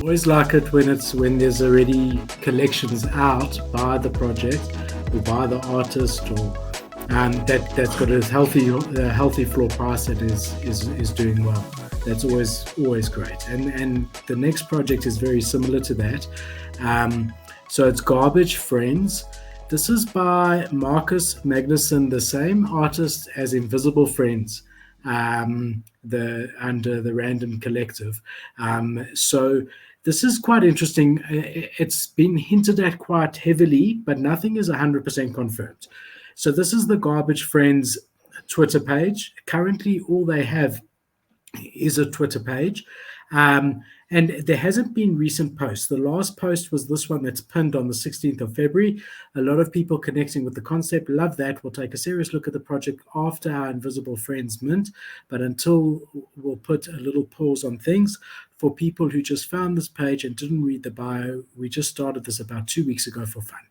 always like it when there's already collections out by the project or by the artist, or that's got a healthy floor price that is doing well. That's always great. And the next project is very similar to that. So it's Garbage Friends. This is by Markus Magnuson, the same artist as Invisible Friends, under the Random Collective. So this is quite interesting. It's been hinted at quite heavily, but nothing is 100% confirmed. So this is the Garbage Friends Twitter page. Currently, all they have is a Twitter page. And there hasn't been recent posts. The last post was this one that's pinned on the 16th of February. A lot of people connecting with the concept. Love that. We'll take a serious look at the project after our Invisible Friends mint. But until, we'll put a little pause on things. For people who just found this page and didn't read the bio, we just started this about 2 weeks ago for fun.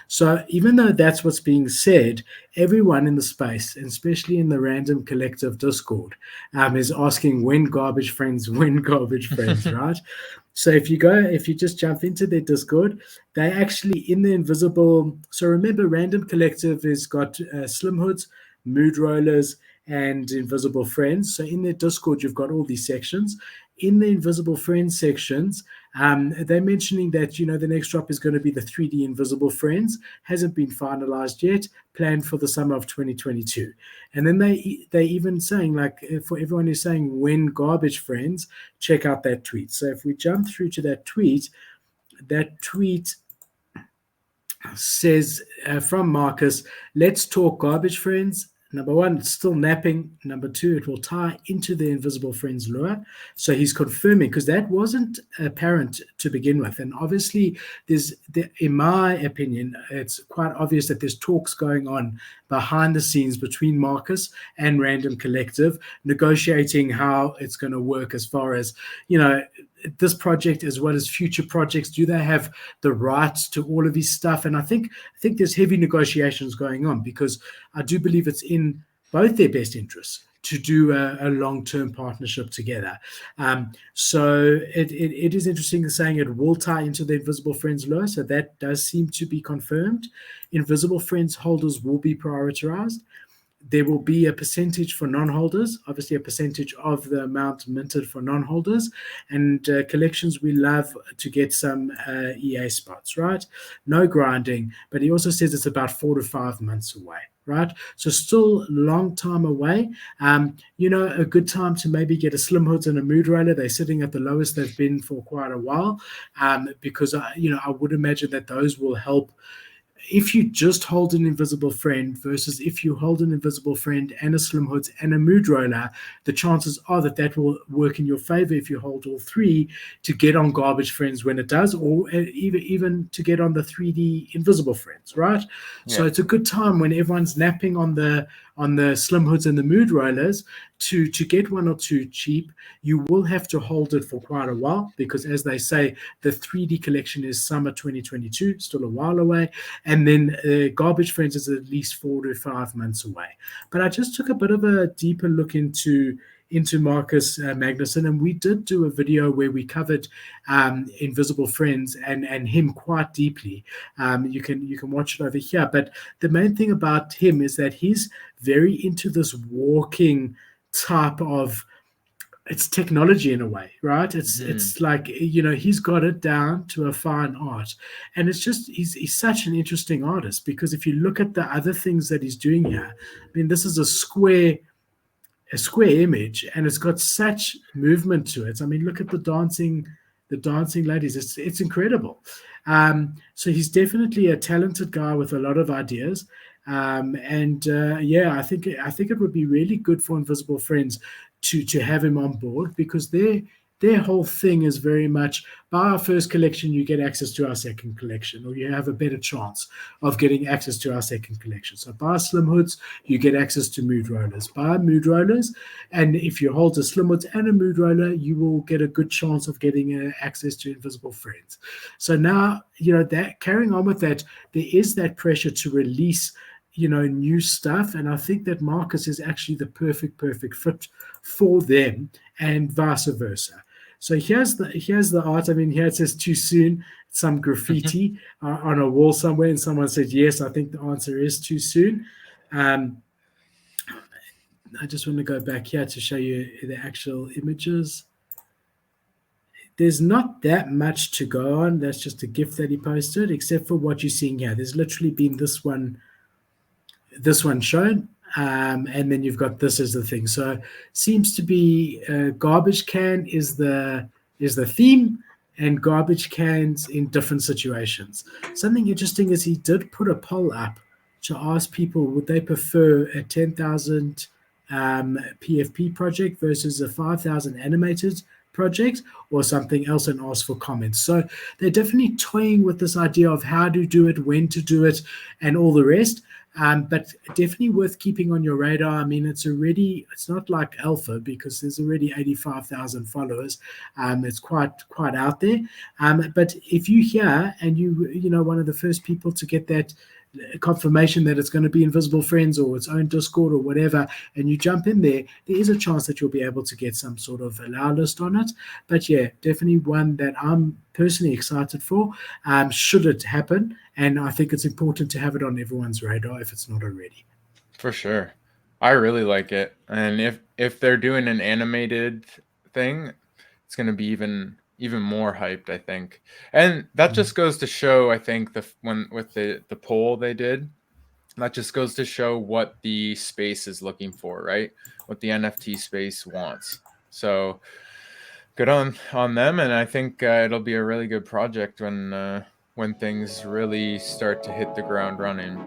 So even though that's what's being said, everyone in the space, and especially in the Random Collective Discord, is asking when Garbage Friends, right? So if you just jump into their Discord, they actually in the Invisible. So remember, Random Collective has got Slim Hoods, Mood Rollers, and Invisible Friends. So in their Discord, you've got all these sections. In the Invisible Friends sections, they're mentioning that, the next drop is going to be the 3D Invisible Friends. Hasn't been finalized yet, planned for the summer of 2022. And then they even saying, like, for everyone who's saying when Garbage Friends, check out that tweet. So if we jump through to that tweet says from Markus, let's talk Garbage Friends. Number one, it's still napping. Number two, it will tie into the Invisible Friends lure. So he's confirming, because that wasn't apparent to begin with. And obviously, in my opinion, it's quite obvious that there's talks going on behind the scenes between Markus and Random Collective, negotiating how it's going to work as far as, this project as well as future projects. Do they have the rights to all of his stuff? And I think there's heavy negotiations going on, because I do believe it's in both their best interests to do a long-term partnership together. So it is interesting saying it will tie into the Invisible Friends lure. So that does seem to be confirmed. Invisible Friends holders will be prioritized. There will be a percentage for non-holders, obviously a percentage of the amount minted for non-holders, and collections, we love to get some EA spots, right? No grinding, but he also says it's about 4 to 5 months away, right? So still a long time away. A good time to maybe get a Slim Hoods and a Mood Roller. They're sitting at the lowest they've been for quite a while, because I would imagine that those will help. If you just hold an Invisible Friend versus if you hold an Invisible Friend and a Slim Hoods and a Mood Roller, the chances are that will work in your favor if you hold all three to get on Garbage Friends when it does, or even to get on the 3D Invisible Friends, right? Yeah. So it's a good time when everyone's napping on the Slim Hoods and the Mood Rollers to get one or two cheap. You will have to hold it for quite a while, because as they say, the 3D collection is summer 2022, still a while away. And then Garbage Friends is at least 4 to 5 months away. But I just took a bit of a deeper look into Markus Magnuson, and we did do a video where we covered Invisible Friends and him quite deeply. You can watch it over here. But the main thing about him is that he's very into this walking type of, it's technology in a way, right? It's like, he's got it down to a fine art. And it's just, he's such an interesting artist, because if you look at the other things that he's doing here, I mean, this is a square image, and it's got such movement to it. I mean, look at the dancing ladies. It's incredible. So he's definitely a talented guy with a lot of ideas. I think it would be really good for Invisible Friends to have him on board, because their whole thing is very much, buy our first collection, you get access to our second collection, or you have a better chance of getting access to our second collection. So buy Slim Hoods, you get access to Mood Rollers. Buy Mood Rollers, and if you hold a Slim Hoods and a Mood Roller, you will get a good chance of getting access to Invisible Friends. So now, that carrying on with that, there is that pressure to release new stuff. And I think that Markus is actually the perfect fit for them, and vice versa. So here's the art. I mean, here it says too soon. Some graffiti on a wall somewhere, and someone said yes. I think the answer is too soon. Um, I just want to go back here to show you the actual images. There's not that much to go on. That's just a GIF that he posted, except for what you're seeing here. There's literally been this one shown, and then you've got this as the thing. So seems to be garbage can is the theme, and garbage cans in different situations. Something interesting is he did put a poll up to ask people would they prefer a 10,000 PFP project versus a 5,000 animated project or something else, and ask for comments. So they're definitely toying with this idea of how to do it, when to do it, and all the rest. But definitely worth keeping on your radar. I mean, it's not like alpha because there's already 85,000 followers. It's quite out there. But if you hear and one of the first people to get that confirmation that it's going to be Invisible Friends or its own Discord or whatever, and you jump in there is a chance that you'll be able to get some sort of allow list on it. But yeah, definitely one that I'm personally excited for, should it happen. And I think it's important to have it on everyone's radar if it's not already. For sure. I really like it. And if they're doing an animated thing, it's going to be even more hyped, I think. And that just goes to show, I think, with the poll they did, that just goes to show what the space is looking for, right? What the NFT space wants. So good on them, and I think it'll be a really good project when things really start to hit the ground running.